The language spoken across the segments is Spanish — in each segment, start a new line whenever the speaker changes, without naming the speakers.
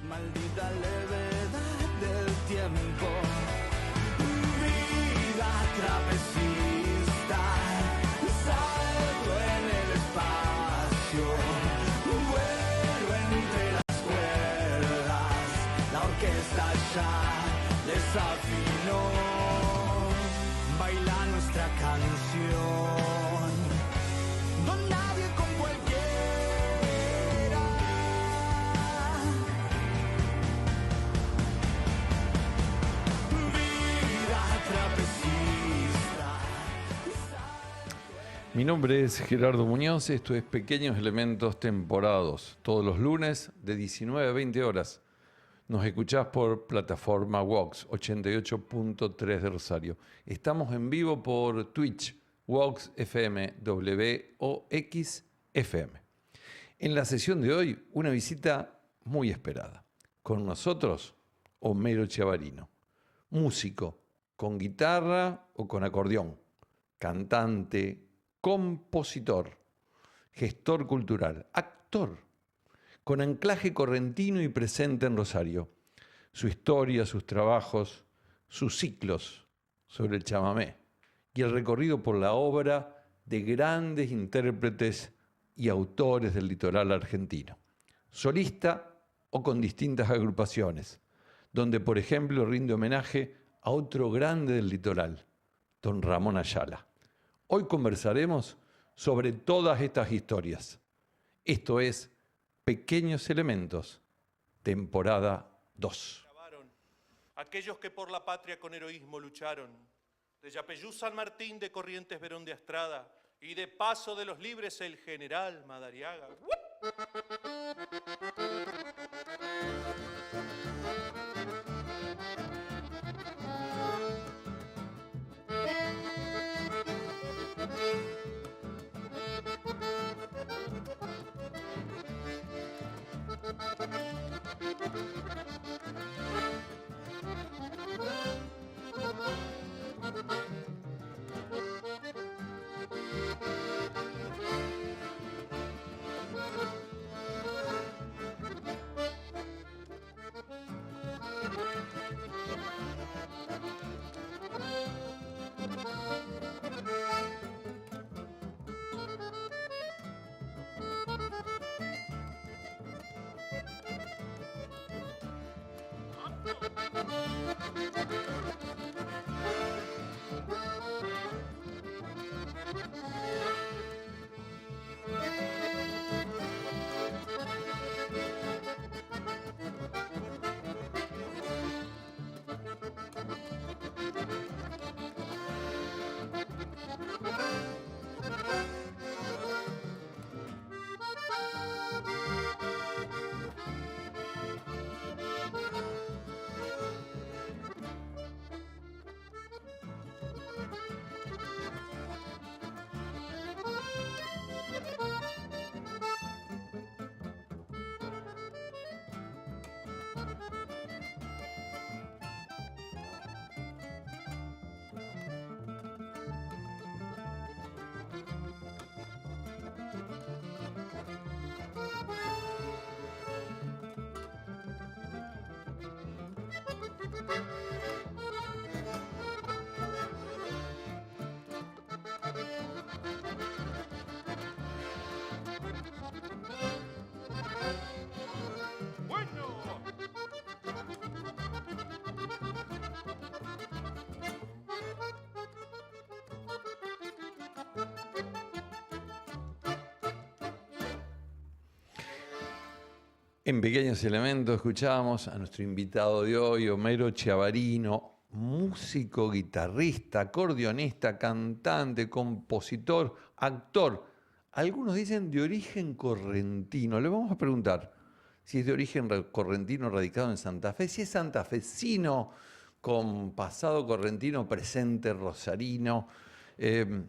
Maldita levedad del tiempo. Vida trapecista, salto en el espacio, vuelo entre las cuerdas, la orquesta ya desafinó, baila nuestra canción, don nadie con cualquiera.
Mi nombre es Gerardo Muñoz, esto es Pequeños Elementos Temporados, todos los lunes de 19 a 20 horas. Nos escuchás por plataforma Vox 88.3 de Rosario. Estamos en vivo por Twitch, Vox FM, WOX FM. En la sesión de hoy, una visita muy esperada. Con nosotros, Homero Chiavarino, músico, con guitarra o con acordeón, cantante, compositor, gestor cultural, actor, con anclaje correntino y presente en Rosario. Su historia, sus trabajos, sus ciclos sobre el chamamé y el recorrido por la obra de grandes intérpretes y autores del litoral argentino. Solista o con distintas agrupaciones, donde por ejemplo rinde homenaje a otro grande del litoral, don Ramón Ayala. Hoy conversaremos sobre todas estas historias. Esto es Pequeños Elementos, temporada 2.
Aquellos que por la patria con heroísmo lucharon, de Yapeyú San Martín, de Corrientes Verón de Astrada y de Paso de los Libres el general Madariaga.
En Pequeños Elementos escuchábamos a nuestro invitado de hoy, Homero Chiavarino, músico, guitarrista, acordeonista, cantante, compositor, actor. Algunos dicen de origen correntino. Le vamos a preguntar si es de origen correntino radicado en Santa Fe, si es santafesino con pasado correntino, presente rosarino,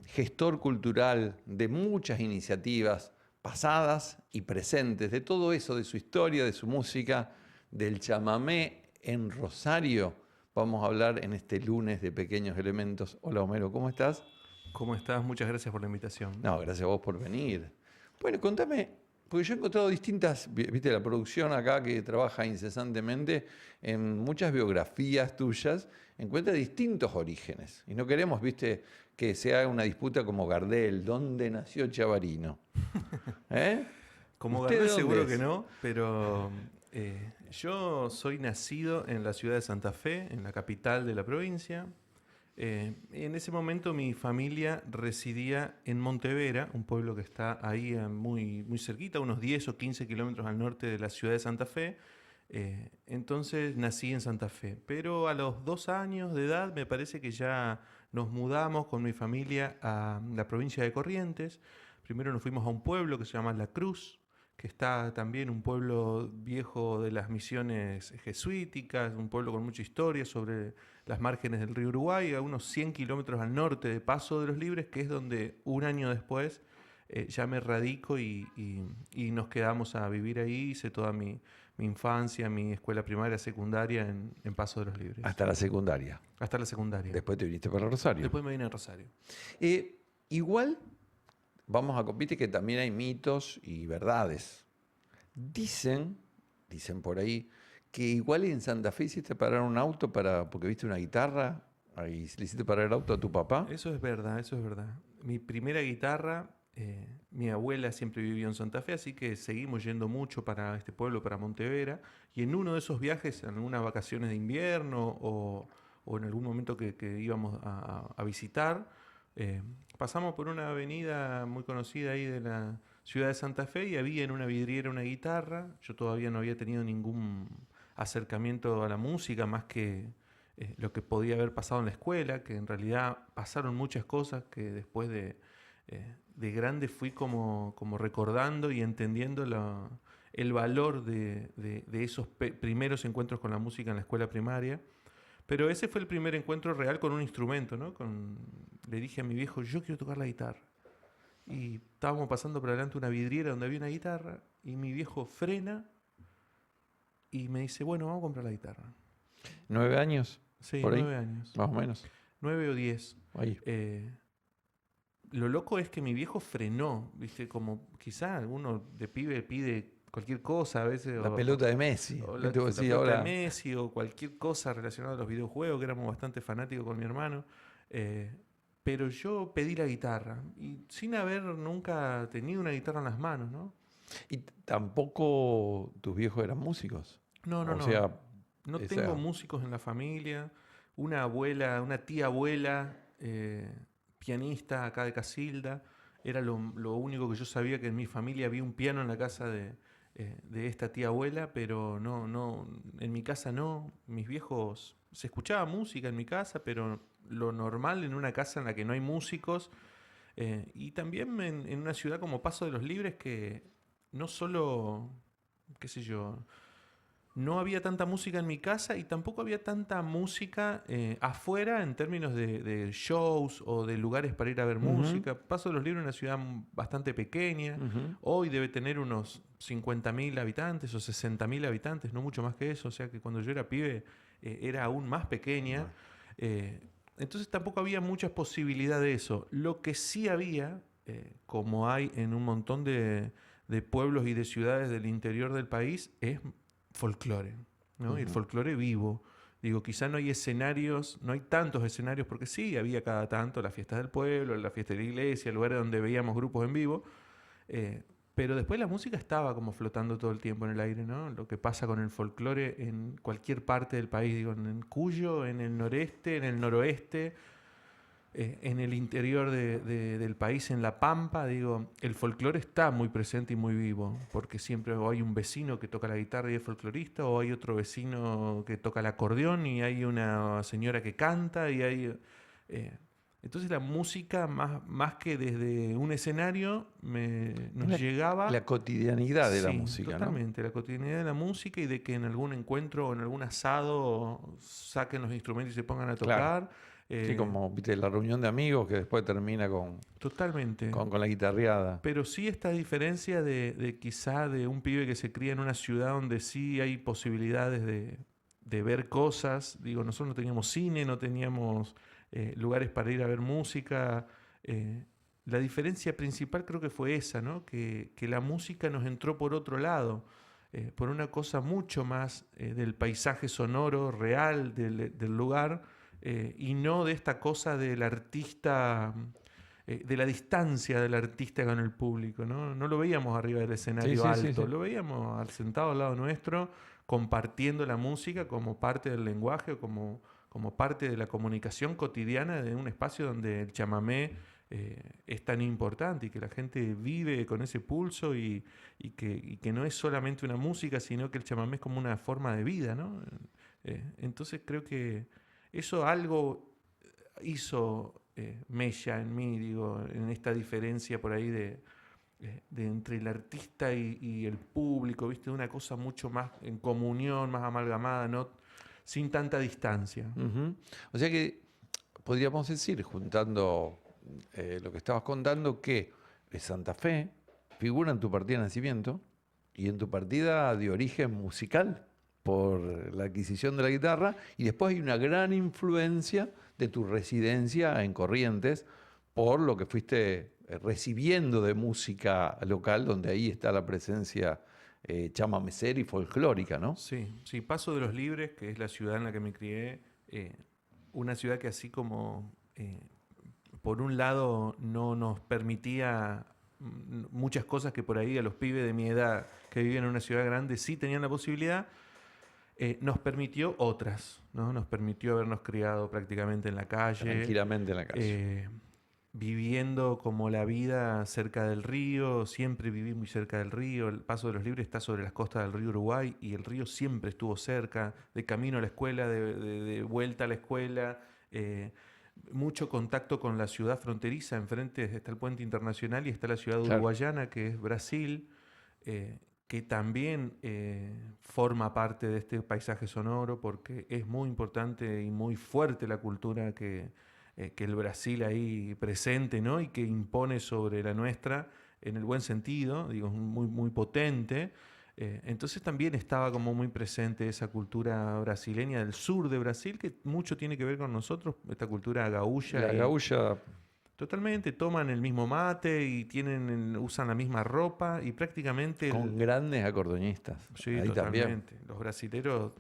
gestor cultural de muchas iniciativas pasadas y presentes, de todo eso, de su historia, de su música, del chamamé en Rosario. Vamos a hablar en este lunes de Pequeños Elementos. Hola Homero, ¿cómo estás?
¿Cómo estás? Muchas gracias por la invitación.
No, gracias a vos por venir. Bueno, contame, Porque yo he encontrado distintas, viste, la producción acá que trabaja incesantemente en muchas biografías tuyas, encuentra distintos orígenes. Y no queremos, viste, que se haga una disputa como Gardel, ¿dónde nació Chavarino? ¿Eh?
Como
¿Usted de
Gardel
dónde
seguro
es?
que no, pero yo soy nacido en la ciudad de Santa Fe, en la capital de la provincia. En ese momento mi familia residía en Montevera, un pueblo que está ahí muy, muy cerquita, unos 10 o 15 kilómetros al norte de la ciudad de Santa Fe. Entonces nací en Santa Fe, pero a los 2 años de edad me parece que ya nos mudamos con mi familia a la provincia de Corrientes. Primero nos fuimos a un pueblo que se llama La Cruz, que está también un pueblo viejo de las misiones jesuíticas, un pueblo con mucha historia sobre las márgenes del río Uruguay, a unos 100 kilómetros al norte de Paso de los Libres, que es donde un año después ya me radico y nos quedamos a vivir ahí. Hice toda mi infancia, mi escuela primaria, secundaria en Paso de los Libres.
Hasta la secundaria.
Hasta la secundaria.
Después te viniste para Rosario.
Después me vine a Rosario.
Igual, vamos a viste que también hay mitos y verdades. Dicen por ahí, que igual en Santa Fe hiciste parar un auto porque viste una guitarra, ahí le hiciste parar el auto a tu papá.
Eso es verdad, eso es verdad. Mi primera guitarra, mi abuela siempre vivió en Santa Fe, así que seguimos yendo mucho para este pueblo, para Montevera, y en uno de esos viajes, en algunas vacaciones de invierno o en algún momento que íbamos a visitar, pasamos por una avenida muy conocida ahí de la ciudad de Santa Fe y había en una vidriera una guitarra. Yo todavía no había tenido ningún acercamiento a la música más que lo que podía haber pasado en la escuela, que en realidad pasaron muchas cosas que después de grande fui como recordando y entendiendo el valor de esos primeros encuentros con la música en la escuela primaria. Pero ese fue el primer encuentro real con un instrumento, ¿no? Le dije a mi viejo, yo quiero tocar la guitarra. Y estábamos pasando por delante una vidriera donde había una guitarra y mi viejo frena y me dice, bueno, vamos a comprar la guitarra.
9 años.
Sí,
por ahí,
9 años.
más o menos.
9 o 10.
Ahí.
Lo loco es que mi viejo frenó, ¿viste? Como quizá alguno de pibe pide cualquier cosa a veces.
La pelota de Messi.
O la pelota de Messi o cualquier cosa relacionada a los videojuegos, que éramos bastante fanáticos con mi hermano. Pero yo pedí la guitarra y sin haber nunca tenido una guitarra en las manos, ¿no?
¿Y tampoco tus viejos eran músicos?
No.
O sea,
no tengo músicos en la familia. Una abuela, una tía abuela, pianista acá de Casilda. Era lo único que yo sabía, que en mi familia había un piano en la casa de esta tía abuela, pero no, en mi casa no. Mis viejos, se escuchaba música en mi casa, pero lo normal en una casa en la que no hay músicos, y también en una ciudad como Paso de los Libres, que no solo, qué sé yo, no había tanta música en mi casa y tampoco había tanta música afuera en términos de shows o de lugares para ir a ver música. Paso de los Libres es una ciudad bastante pequeña. Hoy debe tener unos 50.000 habitantes o 60.000 habitantes, no mucho más que eso. O sea que cuando yo era pibe era aún más pequeña. Entonces tampoco había muchas posibilidades de eso. Lo que sí había, como hay en un montón de pueblos y de ciudades del interior del país, es folclore, ¿no? El folclore vivo. Digo, quizá no hay escenarios, no hay tantos escenarios, porque sí, había cada tanto las fiestas del pueblo, la fiesta de la iglesia, lugares donde veíamos grupos en vivo, pero después la música estaba como flotando todo el tiempo en el aire, ¿no? Lo que pasa con el folclore en cualquier parte del país, digo, en Cuyo, en el noreste, en el noroeste, en el interior del país, en La Pampa, digo, el folclore está muy presente y muy vivo, porque siempre o hay un vecino que toca la guitarra y es folclorista, o hay otro vecino que toca el acordeón y hay una señora que canta y hay... entonces la música, más que desde un escenario, nos llegaba...
La cotidianidad de la música,
totalmente,
¿no?
La cotidianidad de la música y de que en algún encuentro o en algún asado saquen los instrumentos y se pongan a tocar.
Claro. Sí, como viste la reunión de amigos que después termina
totalmente
con la guitarreada.
Pero sí esta diferencia de quizá de un pibe que se cría en una ciudad donde sí hay posibilidades de ver cosas. Digo, nosotros no teníamos cine, no teníamos lugares para ir a ver música. la diferencia principal creo que fue esa, ¿no? Que la música nos entró por otro lado, por una cosa mucho más del paisaje sonoro real del lugar, y no de esta cosa del artista, de la distancia del artista con el público, ¿no? No lo veíamos arriba del escenario alto, lo veíamos sentado al lado nuestro, compartiendo la música como parte del lenguaje o como parte de la comunicación cotidiana de un espacio donde el chamamé es tan importante y que la gente vive con ese pulso y que no es solamente una música, sino que el chamamé es como una forma de vida, ¿no? Entonces creo que eso algo hizo mella en mí, digo, en esta diferencia por ahí de entre el artista y el público, ¿viste? Una cosa mucho más en comunión, más amalgamada, ¿no? Sin tanta distancia.
Ujú. O sea que podríamos decir, juntando lo que estabas contando, que Santa Fe figura en tu partida de nacimiento y en tu partida de origen musical por la adquisición de la guitarra, y después hay una gran influencia de tu residencia en Corrientes por lo que fuiste recibiendo de música local, donde ahí está la presencia chamamecera y folclórica, ¿no?
Sí, sí, Paso de los Libres, que es la ciudad en la que me crié, una ciudad que así como, por un lado, no nos permitía muchas cosas que por ahí a los pibes de mi edad que vivían en una ciudad grande sí tenían la posibilidad, nos permitió otras, ¿no? Nos permitió habernos criado prácticamente en la calle.
Tranquilamente en la calle.
Viviendo como la vida cerca del río, siempre viví muy cerca del río. El Paso de los Libres está sobre las costas del río Uruguay y el río siempre estuvo cerca, de camino a la escuela, de vuelta a la escuela. Mucho contacto con la ciudad fronteriza, enfrente está el puente internacional y está la ciudad uruguayana, que es Brasil, que también forma parte de este paisaje sonoro porque es muy importante y muy fuerte la cultura que el Brasil ahí presente, ¿no? Y que impone sobre la nuestra en el buen sentido, digo, muy, muy potente. Entonces también estaba como muy presente esa cultura brasileña del sur de Brasil, que mucho tiene que ver con nosotros, esta cultura gaúcha.
La gaúcha.
Totalmente, toman el mismo mate y usan la misma ropa y prácticamente...
Con grandes acordeonistas.
Sí,
ahí
totalmente.
También.
Los brasileros...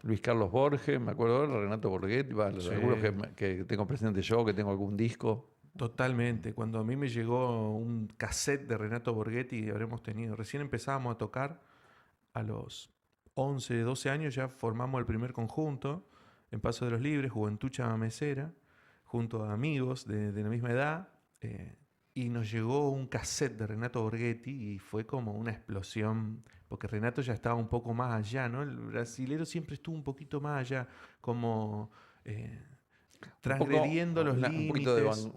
Luis Carlos Borges, me acuerdo, Renato Borghetti,
Sí.
algunos que tengo presente yo, que tengo algún disco.
Totalmente. Cuando a mí me llegó un cassette de Renato Borghetti, recién empezábamos a tocar, a los 11, 12 años ya formamos el primer conjunto en Paso de los Libres, Juventud Chamamecera, junto a amigos de la misma edad, y nos llegó un cassette de Renato Borghetti y fue como una explosión, porque Renato ya estaba un poco más allá, ¿no? El brasilero siempre estuvo un poquito más allá, como transgrediendo los límites.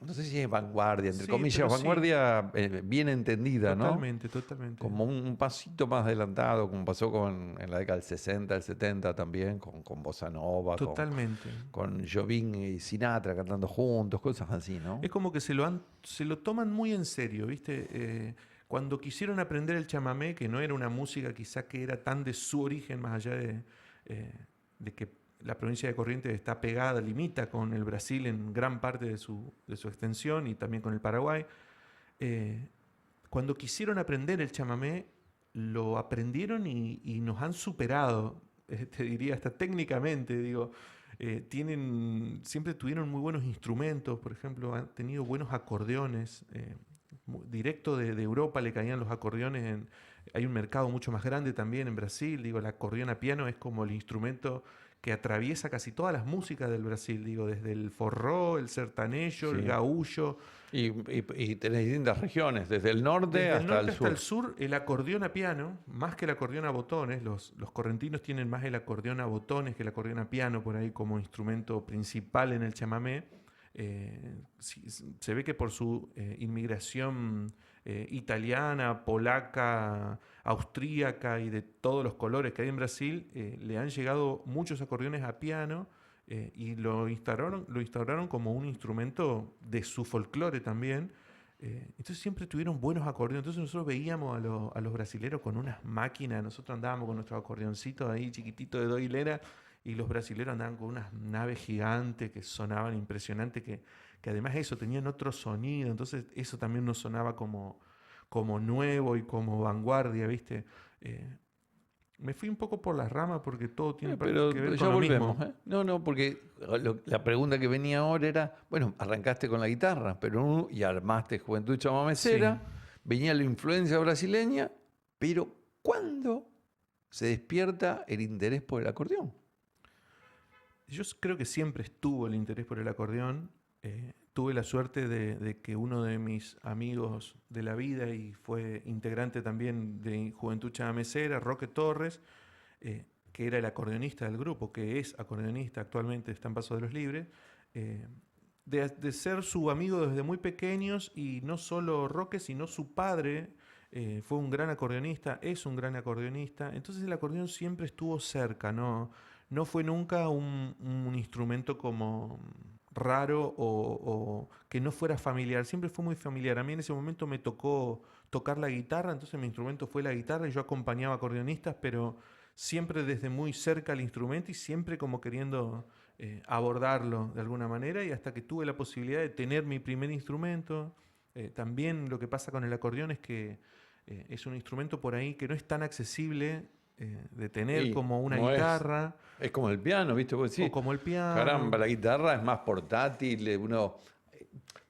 No sé si es vanguardia, entre
Sí,
comillas,
pero sí.
vanguardia bien entendida,
Totalmente,
¿no?
totalmente.
Como un pasito más adelantado, como pasó en la década del 60, el 70 también, con Bossa Nova,
Totalmente.
con Jobim y Sinatra cantando juntos, cosas así, ¿no?
Es como que se lo toman muy en serio, ¿viste? Cuando quisieron aprender el chamamé, que no era una música quizá que era tan de su origen, más allá de que la provincia de Corrientes está pegada, limita con el Brasil en gran parte de su extensión y también con el Paraguay. Cuando quisieron aprender el chamamé, lo aprendieron y nos han superado, te diría, hasta técnicamente, digo. Siempre tuvieron muy buenos instrumentos, por ejemplo, han tenido buenos acordeones. Directo de Europa le caían los acordeones. Hay un mercado mucho más grande también en Brasil. Digo, el acordeón a piano es como el instrumento que atraviesa casi todas las músicas del Brasil. Digo, desde el forró, el sertanejo, el gaúcho.
Y tenés distintas regiones, desde el norte hasta el sur.
Hasta el sur, el acordeón a piano, más que el acordeón a botones, los correntinos tienen más el acordeón a botones que el acordeón a piano por ahí como instrumento principal en el chamamé. Se ve que por su inmigración italiana, polaca, austríaca y de todos los colores que hay en Brasil, le han llegado muchos acordeones a piano. Y lo instauraron como un instrumento de su folclore también. Entonces siempre tuvieron buenos acordeones. Entonces nosotros veíamos a los brasileros con unas máquinas. Nosotros andábamos con nuestros acordeoncitos ahí chiquititos de 2 hileras y los brasileros andaban con unas naves gigantes que sonaban impresionantes, que que además eso, tenían otro sonido, entonces eso también nos sonaba como nuevo y como vanguardia, ¿viste? Me fui un poco por las ramas porque todo tiene
Pero
que ver
ya
con lo
volvemos,
mismo.
No, porque la pregunta que venía ahora era, bueno, arrancaste con la guitarra, y armaste Juventud Chamamecera, venía la influencia brasileña, pero ¿cuándo se despierta el interés por el acordeón?
Yo creo que siempre estuvo el interés por el acordeón. Tuve la suerte de que uno de mis amigos de la vida y fue integrante también de Juventud Chamamecera, Roque Torres, que era el acordeonista del grupo, que es acordeonista actualmente, está en Paso de los Libres, de ser su amigo desde muy pequeños, y no solo Roque, sino su padre fue un gran acordeonista, es un gran acordeonista, entonces el acordeón siempre estuvo cerca, no fue nunca un instrumento como raro o que no fuera familiar, siempre fue muy familiar. A mí en ese momento me tocó tocar la guitarra, entonces mi instrumento fue la guitarra y yo acompañaba acordeonistas, pero siempre desde muy cerca al instrumento y siempre como queriendo abordarlo de alguna manera, y hasta que tuve la posibilidad de tener mi primer instrumento. También lo que pasa con el acordeón es que es un instrumento por ahí que no es tan accesible de tener
Y
como una
no
guitarra
es como el piano, ¿viste? Vos decís,
o como el piano.
caramba, la guitarra es más portátil,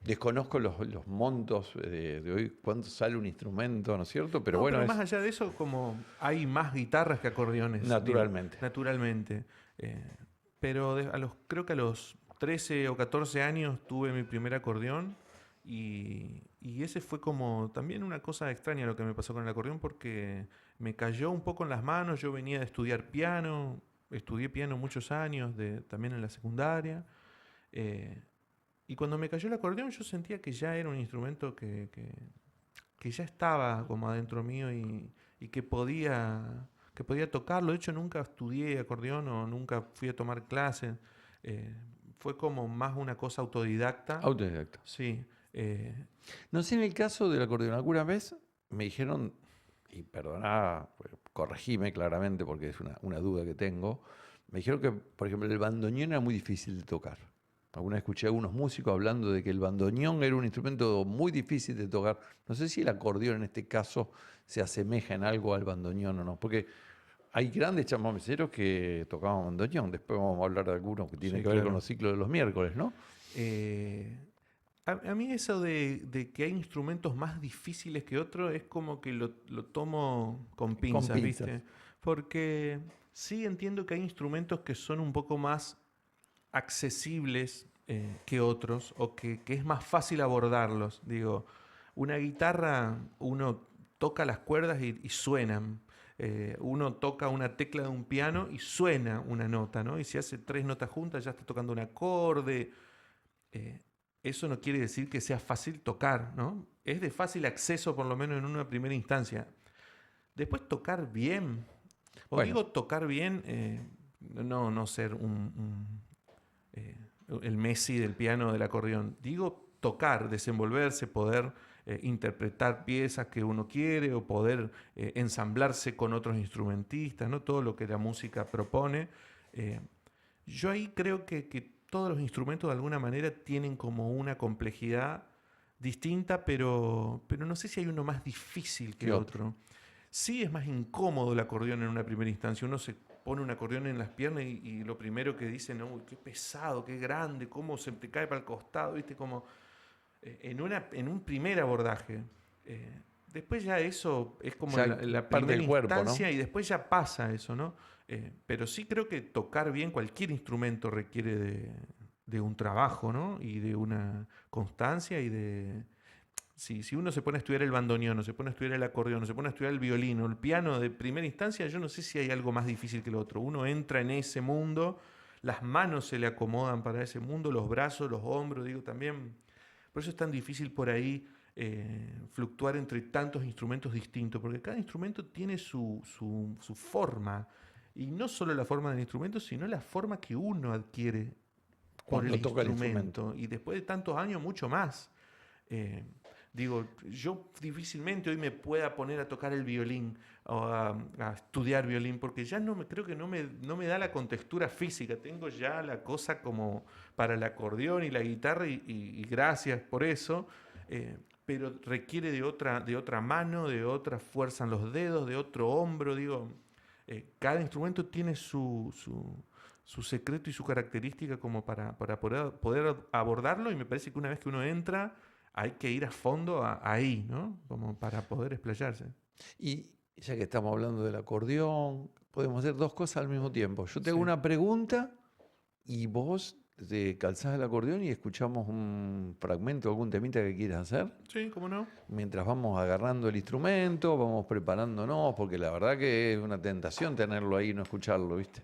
desconozco los montos de hoy, cuánto sale un instrumento, ¿no es cierto? Pero
No,
bueno,
pero más allá de eso, como hay más guitarras que acordeones.
Naturalmente.
Digo, naturalmente. Pero creo que a los 13 o 14 años tuve mi primer acordeón y ese fue como también una cosa extraña lo que me pasó con el acordeón, porque me cayó un poco en las manos. Yo venía de estudiar piano, estudié piano muchos años, también en la secundaria. Y cuando me cayó el acordeón yo sentía que ya era un instrumento que ya estaba como adentro mío y que podía tocarlo. De hecho, nunca estudié acordeón o nunca fui a tomar clases. Fue como más una cosa autodidacta.
autodidacta.
Sí.
No sé, en el caso del acordeón, alguna vez me dijeron, y perdoná, pues, corregime claramente porque es una duda que tengo, me dijeron que, por ejemplo, el bandoneón era muy difícil de tocar. Alguna vez escuché a algunos músicos hablando de que el bandoneón era un instrumento muy difícil de tocar. No sé si el acordeón en este caso se asemeja en algo al bandoneón o no, porque hay grandes chamameceros que tocaban bandoneón. Después vamos a hablar de algunos que tienen
Sí,
que ver
claro.
con los ciclos de los miércoles, ¿no?
A mí eso de que hay instrumentos más difíciles que otros es como que lo tomo con pinzas,
pinzas.
¿viste? Porque sí entiendo que hay instrumentos que son un poco más accesibles que otros, o que es más fácil abordarlos. Digo, una guitarra, uno toca las cuerdas y suenan. Uno toca una tecla de un piano y suena una nota, ¿no? Y si hace 3 notas juntas ya está tocando un acorde. Eso no quiere decir que sea fácil tocar, ¿no? Es de fácil acceso, por lo menos en una primera instancia. Después tocar bien, o
Bueno.
digo tocar bien, no ser el Messi del piano o del acordeón. Digo tocar, desenvolverse, poder interpretar piezas que uno quiere o poder ensamblarse con otros instrumentistas, ¿no? Todo lo que la música propone. Yo ahí creo que todos los instrumentos de alguna manera tienen como una complejidad distinta, pero no sé si hay uno más difícil que otro. Sí es más incómodo el acordeón en una primera instancia. Uno se pone un acordeón en las piernas y lo primero que dice, no, qué pesado, qué grande, cómo se te cae para el costado, ¿viste? Como en un primer abordaje. Después ya eso es como
Ya
la
parte
primera
del cuerpo,
instancia,
¿no?
y después ya pasa eso, ¿no? Pero sí creo que tocar bien cualquier instrumento requiere de un trabajo, ¿no? Y de una constancia y de... Si uno se pone a estudiar el bandoneón, o se pone a estudiar el acordeón, o se pone a estudiar el violín o el piano de primera instancia, yo no sé si hay algo más difícil que el otro. Uno entra en ese mundo, las manos se le acomodan para ese mundo, los brazos, los hombros, digo también. Por eso es tan difícil por ahí fluctuar entre tantos instrumentos distintos, porque cada instrumento tiene su forma, y no solo la forma del instrumento, sino la forma que uno adquiere por
Cuando
el
toca el
instrumento, y después de tantos años mucho más. Digo, yo difícilmente hoy me pueda poner a tocar el violín o a estudiar violín, porque ya creo que no me da la contextura física. Tengo ya la cosa como para el acordeón y la guitarra y gracias por eso, pero requiere de otra mano, de otra fuerza en los dedos, de otro hombro. Digo, cada instrumento tiene su secreto y su característica como para poder abordarlo, y me parece que una vez que uno entra hay que ir a fondo ahí, ¿no? Como para poder explayarse.
Y ya que estamos hablando del acordeón, podemos hacer dos cosas al mismo tiempo. Yo te hago
Sí.
una pregunta y vos te calzás el acordeón y escuchamos un fragmento, algún temita que quieras hacer.
Sí, ¿cómo no?
Mientras vamos agarrando el instrumento, vamos preparándonos, porque la verdad que es una tentación tenerlo ahí y no escucharlo, ¿viste?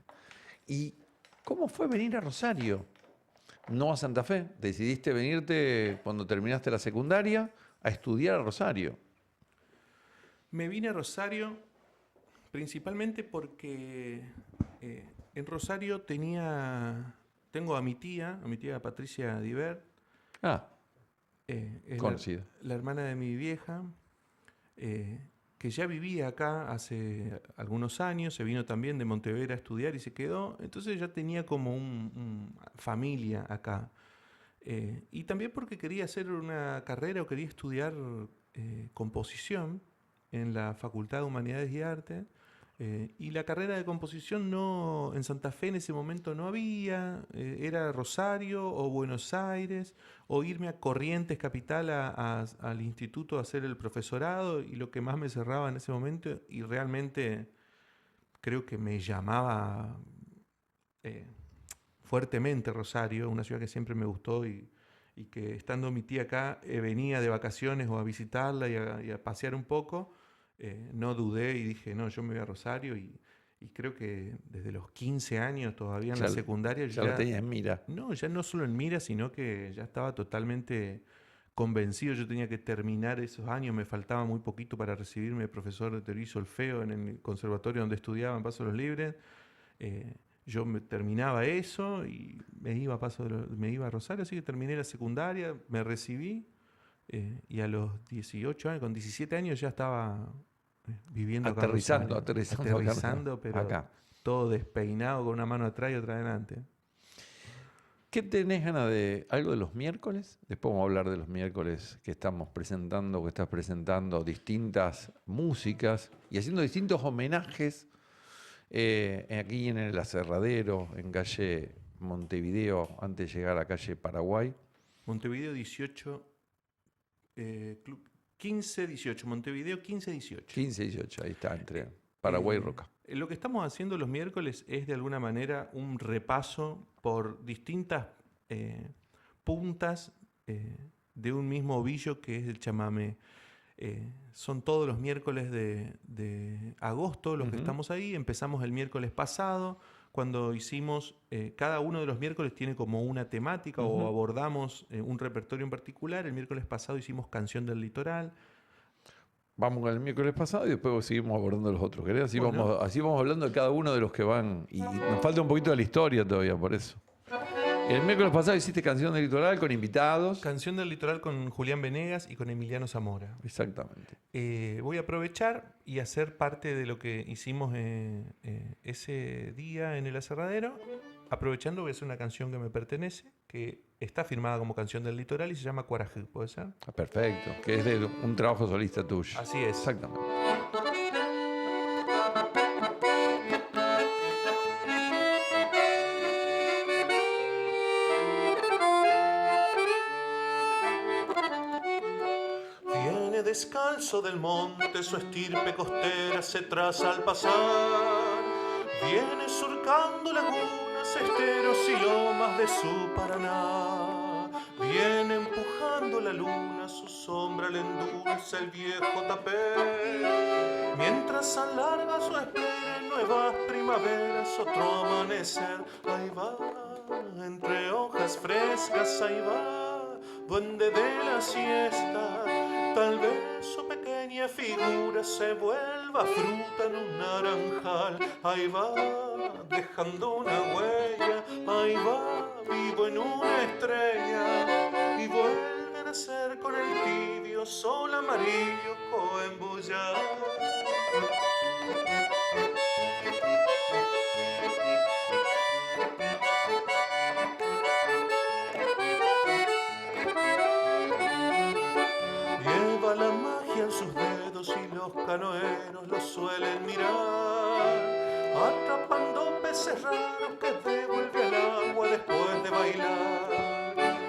¿Y cómo fue venir a Rosario? No a Santa Fe. Decidiste venirte cuando terminaste la secundaria a estudiar a Rosario.
Me vine a Rosario principalmente porque en Rosario tengo a mi tía Patricia Diver,
Ah,
es
conocida.
la hermana de mi vieja, que ya vivía acá hace algunos años, se vino también de Montevideo a estudiar y se quedó, entonces ya tenía como familia acá. Y también porque quería hacer una carrera o quería estudiar composición en la Facultad de Humanidades y Arte. Y la carrera de composición en Santa Fe en ese momento no había, era Rosario o Buenos Aires, o irme a Corrientes Capital al instituto a hacer el profesorado, y lo que más me cerraba en ese momento, y realmente creo que me llamaba fuertemente Rosario, una ciudad que siempre me gustó y que estando mi tía acá venía de vacaciones o a visitarla y a pasear un poco. No dudé y dije, no, yo me voy a Rosario, y creo que desde los 15 años, todavía en la secundaria,
Ya lo tenía en mira.
No, ya no solo en mira, sino que ya estaba totalmente convencido. Yo tenía que terminar esos años, me faltaba muy poquito para recibirme de profesor de teoría y solfeo en el conservatorio donde estudiaba en Paso de los Libres. Yo terminaba eso y me iba a Rosario, así que terminé la secundaria, me recibí. Y a los 18 años, con 17 años ya estaba viviendo acá en Rosario. Aterrizando, pero
acá.
todo despeinado, con una mano atrás y otra adelante.
¿Qué tenés ganas de algo de los miércoles? Después vamos a hablar de los miércoles que estamos presentando, que estás presentando distintas músicas y haciendo distintos homenajes aquí en el Aserradero, en calle Montevideo, antes de llegar a calle Paraguay.
Montevideo 18... 15-18, Montevideo 15-18.
15-18, ahí está, entre Paraguay y Roca.
Lo que estamos haciendo los miércoles es de alguna manera un repaso por distintas puntas de un mismo ovillo que es el chamamé. Son todos los miércoles de agosto los que estamos ahí. Empezamos el miércoles pasado, cuando hicimos, cada uno de los miércoles tiene como una temática o abordamos un repertorio en particular. El miércoles pasado hicimos Canción del Litoral.
Vamos con el miércoles pasado y después seguimos abordando los otros. ¿Querés? Así,
Bueno.
así vamos hablando de cada uno de los que van. Y nos falta un poquito de la historia todavía, por eso. El miércoles pasado hiciste Canción del Litoral con invitados.
Canción del Litoral con Julián Venegas y con Emiliano Zamora.
Exactamente.
Voy a aprovechar y hacer parte de lo que hicimos ese día en el Aserradero. Aprovechando, voy a hacer una canción que me pertenece, que está firmada como Canción del Litoral y se llama Cuarajú, ¿puede ser?
Ah, perfecto. Que es de un trabajo solista tuyo.
Así es.
Exactamente.
Viene descalzo del monte, su estirpe costera se traza al pasar. Viene surcando lagunas, esteros y lomas de su Paraná. Viene empujando la luna, su sombra le endulza el viejo tapet. Mientras alarga su espera en nuevas primaveras, otro amanecer. Ahí va, entre hojas frescas, ahí va, duende de la siesta. Tal vez su pequeña figura se vuelva fruta en un naranjal. Ahí va, dejando una huella. Ahí va, vivo en una estrella. Y vuelven a nacer con el tibio sol amarillo coembullar. Lleva la magia en sus dedos y los canoeros lo suelen mirar, atrapando peces raros que devuelve al agua después de bailar.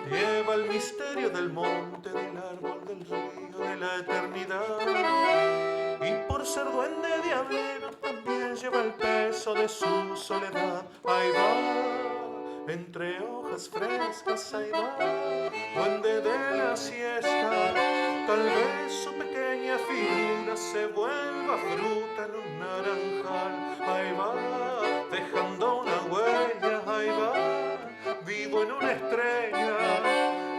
Lleva el misterio del monte, del árbol, del río, de la eternidad. Y por ser duende diablero también lleva el peso de su soledad. Ahí va, entre hojas frescas, ahí va, duende de la siesta. Tal vez su pequeña figura se vuelva fruta en un naranjal. Ahí va, dejando una huella, ahí va, vivo en una estrella.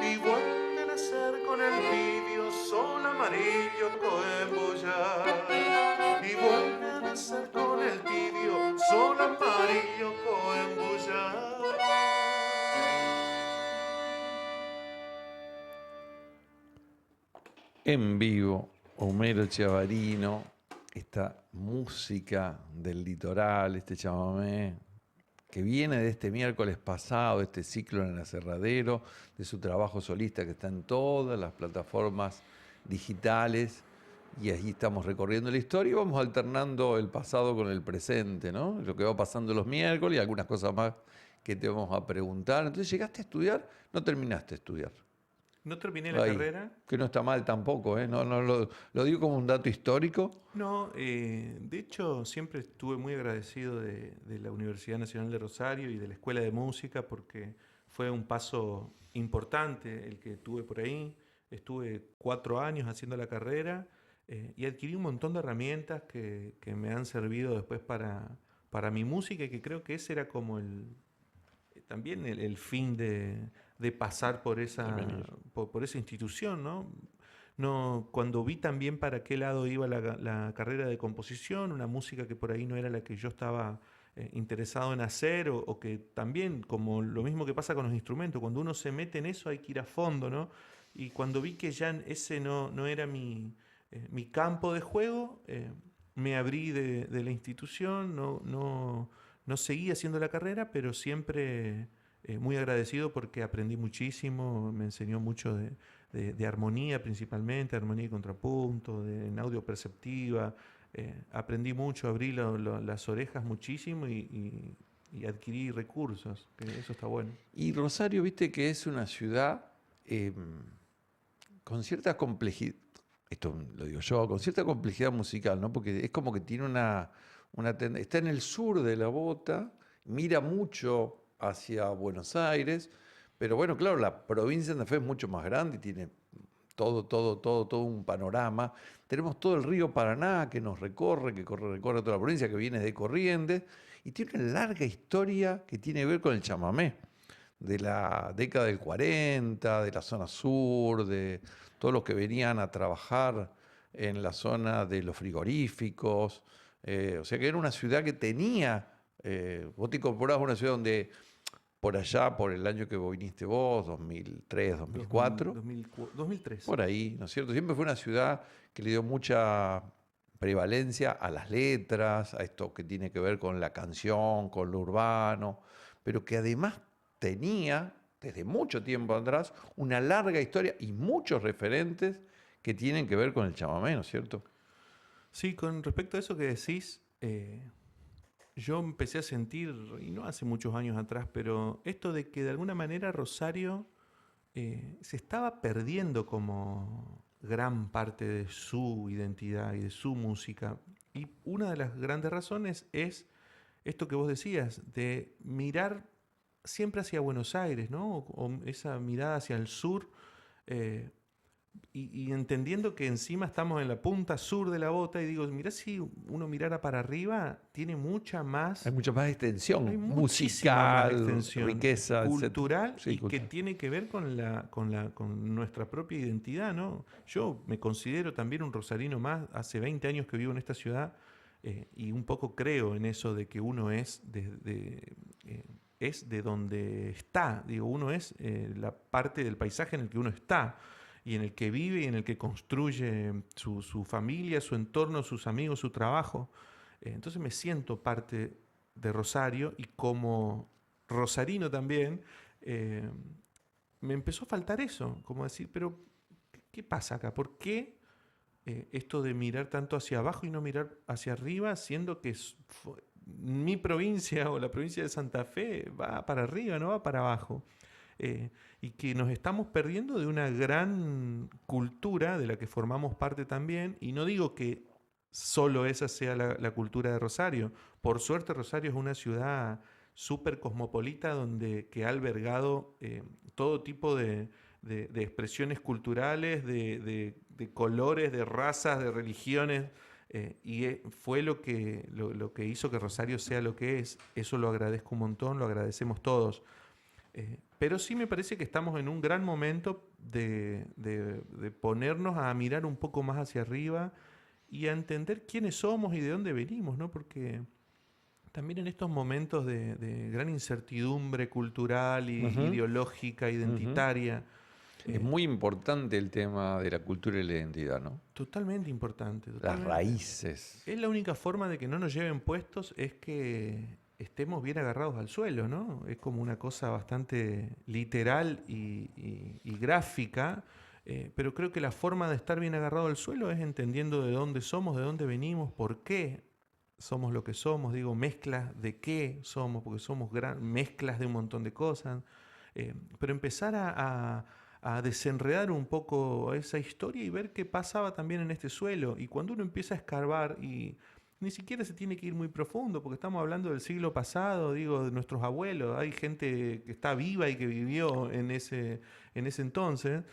Y vuelve a nacer con el tibio sol amarillo coembullar. Y vuelve a nacer con el tibio sol amarillo coembullar.
En vivo, Homero Chiavarino, esta música del litoral, este chamamé, que viene de este miércoles pasado, este ciclo en el aserradero, de su trabajo solista que está en todas las plataformas digitales, y ahí estamos recorriendo la historia y vamos alternando el pasado con el presente, ¿no? Lo que va pasando los miércoles y algunas cosas más que te vamos a preguntar. Entonces, ¿llegaste a estudiar? ¿No terminaste de estudiar?
No terminé la
Ahí,
carrera.
que no está mal tampoco, ¿eh? No, lo digo como un dato histórico.
No, de hecho siempre estuve muy agradecido de la Universidad Nacional de Rosario y de la Escuela de Música porque fue un paso importante el que tuve por ahí. Estuve 4 años haciendo la carrera y adquirí un montón de herramientas que me han servido después para mi música y que creo que ese era como también el fin de pasar por esa institución, ¿no? No, cuando vi también para qué lado iba la carrera de composición, una música que por ahí no era la que yo estaba interesado en hacer, o que también, como lo mismo que pasa con los instrumentos, cuando uno se mete en eso hay que ir a fondo, ¿no? Y cuando vi que ya ese no era mi campo de juego, me abrí de la institución, no seguí haciendo la carrera, pero siempre muy agradecido porque aprendí muchísimo, me enseñó mucho de armonía principalmente, armonía y contrapunto, en audio perceptiva. Aprendí mucho, abrí las orejas muchísimo y adquirí recursos, que eso está bueno.
Y Rosario, viste que es una ciudad con cierta complejidad, esto lo digo yo, con cierta complejidad musical, ¿no? Porque es como que tiene está en el sur de la bota, mira mucho hacia Buenos Aires, pero bueno, claro, la provincia de Santa Fe es mucho más grande y tiene todo un panorama. Tenemos todo el río Paraná que nos recorre toda la provincia, que viene de Corrientes, y tiene una larga historia que tiene que ver con el chamamé, de la década del 40, de la zona sur, de todos los que venían a trabajar en la zona de los frigoríficos. O sea que era una ciudad que tenía, vos te incorporabas a una ciudad donde por allá, por el año que viniste vos, 2003, 2004.
2003.
Por ahí, ¿no es cierto? Siempre fue una ciudad que le dio mucha prevalencia a las letras, a esto que tiene que ver con la canción, con lo urbano, pero que además tenía, desde mucho tiempo atrás, una larga historia y muchos referentes que tienen que ver con el chamamé, ¿no es cierto?
Sí, con respecto a eso que decís, yo empecé a sentir, y no hace muchos años atrás, pero esto de que de alguna manera Rosario se estaba perdiendo como gran parte de su identidad y de su música. Y una de las grandes razones es esto que vos decías, de mirar siempre hacia Buenos Aires, ¿no? O esa mirada hacia el sur, y entendiendo que encima estamos en la punta sur de la bota, y digo, mirá, si uno mirara para arriba, tiene mucha más...
Hay mucha más extensión
Hay muchísima más
musical,
extensión
riqueza,
cultural,
etcétera. Sí,
y que tiene que ver con nuestra propia identidad, ¿no? Yo me considero también un rosarino más, hace 20 años que vivo en esta ciudad, y un poco creo en eso de que uno es de donde está, digo, uno es la parte del paisaje en el que uno está. y en el que vive y en el que construye su familia, su entorno, sus amigos, su trabajo. Entonces me siento parte de Rosario y como rosarino también, me empezó a faltar eso, como decir, pero ¿qué pasa acá? ¿Por qué esto de mirar tanto hacia abajo y no mirar hacia arriba, siendo que mi provincia o la provincia de Santa Fe va para arriba, no va para abajo? Y que nos estamos perdiendo de una gran cultura de la que formamos parte también, y no digo que solo esa sea la cultura de Rosario. Por suerte Rosario es una ciudad súper cosmopolita que ha albergado todo tipo de expresiones culturales, de colores, de razas, de religiones, fue lo que hizo que Rosario sea lo que es. Eso lo agradezco un montón, lo agradecemos todos. Pero sí me parece que estamos en un gran momento de ponernos a mirar un poco más hacia arriba y a entender quiénes somos y de dónde venimos, ¿no? Porque también en estos momentos de gran incertidumbre cultural y ideológica, identitaria.
Es muy importante el tema de la cultura y la identidad, ¿no?
Totalmente importante.
Las raíces.
Es la única forma de que no nos lleven puestos, es que estemos bien agarrados al suelo, ¿no? Es como una cosa bastante literal y gráfica, pero creo que la forma de estar bien agarrado al suelo es entendiendo de dónde somos, de dónde venimos, por qué somos lo que somos, digo, mezclas de qué somos, porque somos mezclas de un montón de cosas, pero empezar a desenredar un poco esa historia y ver qué pasaba también en este suelo. Y cuando uno empieza a escarbar, y ni siquiera se tiene que ir muy profundo, porque estamos hablando del siglo pasado, digo, de nuestros abuelos, hay gente que está viva y que vivió en ese entonces,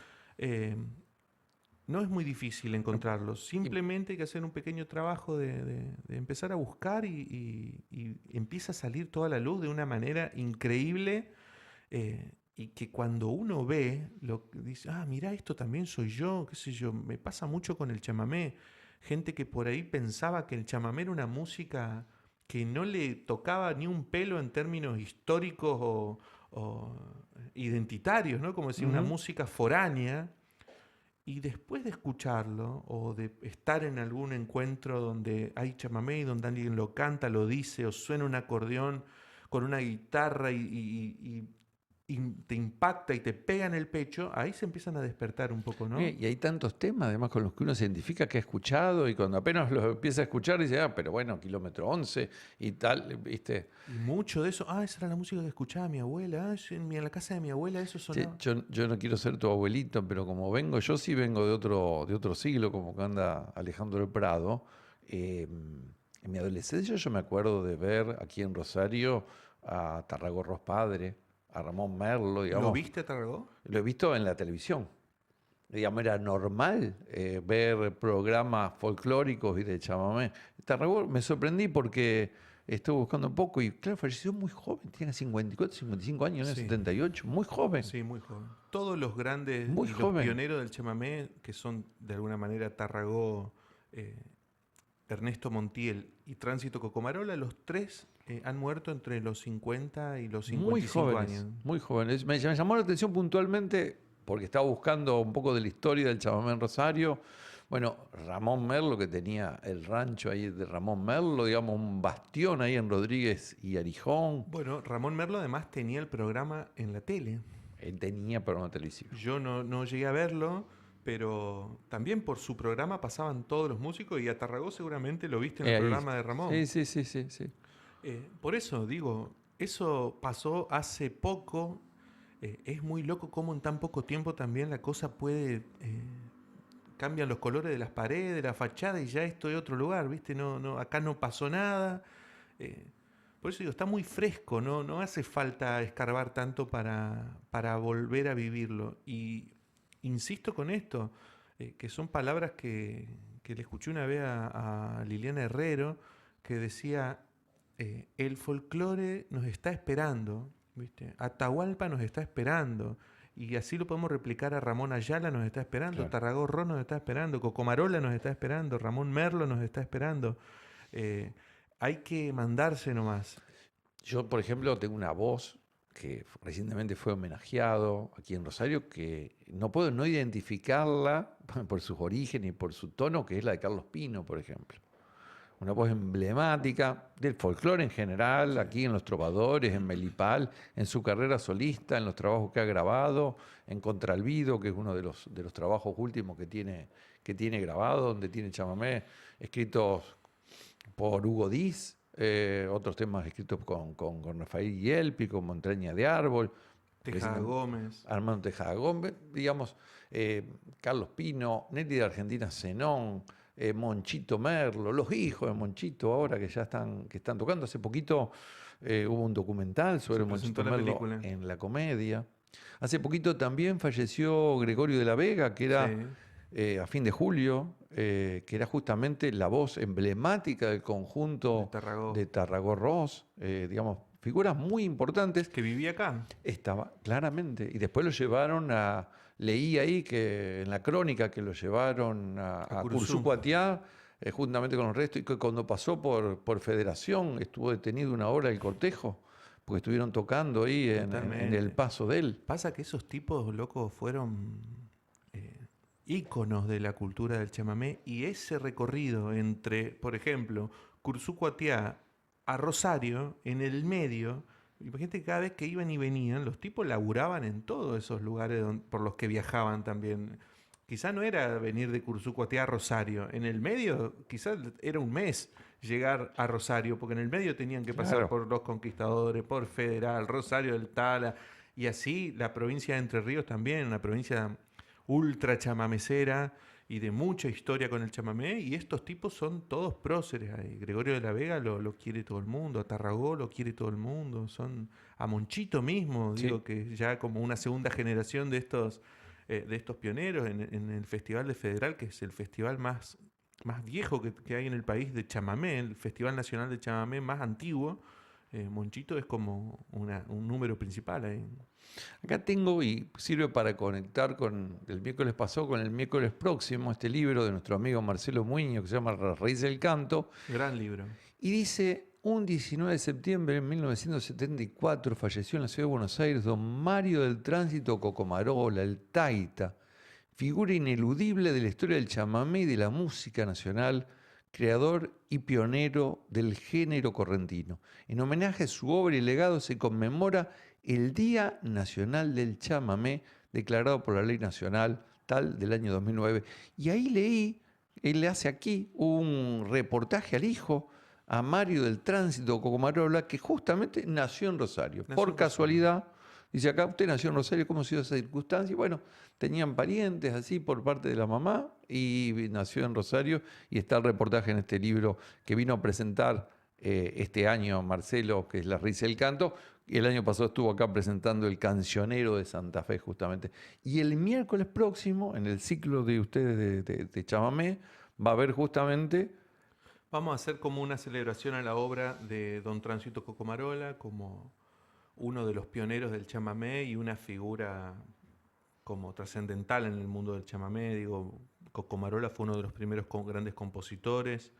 no es muy difícil encontrarlos. Simplemente hay que hacer un pequeño trabajo de empezar a buscar y empieza a salir toda la luz de una manera increíble, y que cuando uno ve, dice, mira, esto también soy yo, qué sé yo. Me pasa mucho con el chamamé. Gente que por ahí pensaba que el chamamé era una música que no le tocaba ni un pelo en términos históricos o identitarios, ¿no? Como decir, una música foránea. Y después de escucharlo o de estar en algún encuentro donde hay chamamé y donde alguien lo canta, lo dice, o suena un acordeón con una guitarra y te impacta y te pega en el pecho, ahí se empiezan a despertar un poco, ¿no?
Y hay tantos temas, además, con los que uno se identifica, que ha escuchado, y cuando apenas los empieza a escuchar, dice, pero bueno, kilómetro 11 y tal, ¿viste?
Y mucho de eso, esa era la música que escuchaba mi abuela, en la casa de mi abuela eso sonaba.
Yo no quiero ser tu abuelito, pero como yo sí vengo de otro siglo, como que anda Alejandro del Prado. En mi adolescencia yo me acuerdo de ver aquí en Rosario a Tarragorros Padre, a Ramón Merlo, digamos.
¿Lo viste a Tarragó?
Lo he visto en la televisión. Digamos, era normal ver programas folclóricos y de chamamé. Tarragó me sorprendí porque estuve buscando un poco y, claro, falleció muy joven, tiene 54, 55 años, en el 78, muy joven.
Sí, muy joven. Todos los grandes
muy
y
joven.
Los pioneros del chamamé, que son de alguna manera Tarragó, Ernesto Montiel y Tránsito Cocomarola, los tres han muerto entre los 50 y los 55 años.
Muy jóvenes. Me llamó la atención puntualmente porque estaba buscando un poco de la historia del chamamé en Rosario. Bueno, Ramón Merlo, que tenía el rancho ahí de Ramón Merlo, digamos, un bastión ahí en Rodríguez y Arijón.
Bueno, Ramón Merlo además tenía el programa en la tele.
Él tenía programa televisivo.
Yo no llegué a verlo, pero también por su programa pasaban todos los músicos, y a Tarragó seguramente lo viste en el programa de Ramón.
Sí.
Por eso digo, eso pasó hace poco. Es muy loco cómo en tan poco tiempo también la cosa puede... cambian los colores de las paredes, de la fachada, y ya estoy en otro lugar, ¿viste? Acá no pasó nada. Por eso digo, está muy fresco, no hace falta escarbar tanto para volver a vivirlo. Y insisto con esto, que son palabras que le escuché una vez a Liliana Herrero, que decía, el folclore nos está esperando, ¿viste? Atahualpa nos está esperando. Y así lo podemos replicar a Ramón Ayala, nos está esperando, claro. Tarragó Ron nos está esperando, Cocomarola nos está esperando, Ramón Merlo nos está esperando. Hay que mandarse nomás.
Yo, por ejemplo, tengo una voz que recientemente fue homenajeado aquí en Rosario, que no puedo no identificarla por sus orígenes y por su tono, que es la de Carlos Pino, por ejemplo. Una voz emblemática del folclore en general, aquí en Los Trovadores, en Melipal, en su carrera solista, en los trabajos que ha grabado, en Contralvido, que es uno de los trabajos últimos que tiene grabado, donde tiene chamamé, escritos por Hugo Diz, otros temas escritos con Rafael Yelpi, con Montaña de Árbol,
Tejada Gómez.
Armando Tejada Gómez, digamos, Carlos Pino, Nelly de Argentina Zenón, Monchito Merlo, los hijos de Monchito ahora que ya están tocando. Hace poquito hubo un documental sobre Monchito Merlo en La Comedia. Hace poquito también falleció Gregorio de la Vega, que era a fin de julio, que era justamente la voz emblemática del conjunto de Tarragó Ross, digamos, figuras muy importantes.
Que vivía acá.
Estaba, claramente. Y después lo llevaron leí ahí que en la crónica que lo llevaron a Curzú-Cuatiá, juntamente con el resto, y que cuando pasó por Federación estuvo detenido una hora el cortejo, porque estuvieron tocando ahí en el paso de él.
Pasa que esos tipos, locos, fueron íconos de la cultura del chamamé, y ese recorrido entre, por ejemplo, Curzú-Cuatiá a Rosario, en el medio, imagínate que cada vez que iban y venían, los tipos laburaban en todos esos lugares por los que viajaban también. Quizá no era venir de Curzú-Cuatiá a Rosario. En el medio, quizás era un mes llegar a Rosario, porque en el medio tenían que pasar por Los Conquistadores, por Federal, Rosario del Tala, y así la provincia de Entre Ríos también, una provincia ultra chamamecera y de mucha historia con el chamamé, y estos tipos son todos próceres ahí. Gregorio de la Vega lo quiere todo el mundo, a Tarragó lo quiere todo el mundo, a Monchito mismo, digo, que ya como una segunda generación de estos pioneros en el Festival de Federal, que es el festival más viejo que hay en el país de chamamé, el Festival Nacional de Chamamé más antiguo. Monchito es como un número principal ahí.
Acá tengo, y sirve para conectar con el miércoles pasado, con el miércoles próximo, este libro de nuestro amigo Marcelo Muñoz, que se llama La Raíz del Canto.
Gran libro.
Y dice, un 19 de septiembre de 1974 falleció en la ciudad de Buenos Aires don Mario del Tránsito Cocomarola, el Taita, figura ineludible de la historia del chamamé y de la música nacional, creador y pionero del género correntino. En homenaje a su obra y legado se conmemora el Día Nacional del Chamamé, declarado por la Ley Nacional tal del año 2009. Y ahí leí, él le hace aquí un reportaje al hijo, a Mario del Tránsito Cocomarola, que justamente nació en Rosario. Por casualidad, dice acá, usted nació en Rosario, ¿cómo se dio esa circunstancia? Y bueno, tenían parientes así por parte de la mamá y nació en Rosario, y está el reportaje en este libro que vino a presentar este año Marcelo, que es La Risa del Canto, y el año pasado estuvo acá presentando El Cancionero de Santa Fe justamente. Y el miércoles próximo, en el ciclo de ustedes de chamamé, va a haber justamente...
Vamos a hacer como una celebración a la obra de don Tránsito Cocomarola, como uno de los pioneros del chamamé y una figura como trascendental en el mundo del chamamé. Digo, Cocomarola fue uno de los primeros grandes compositores,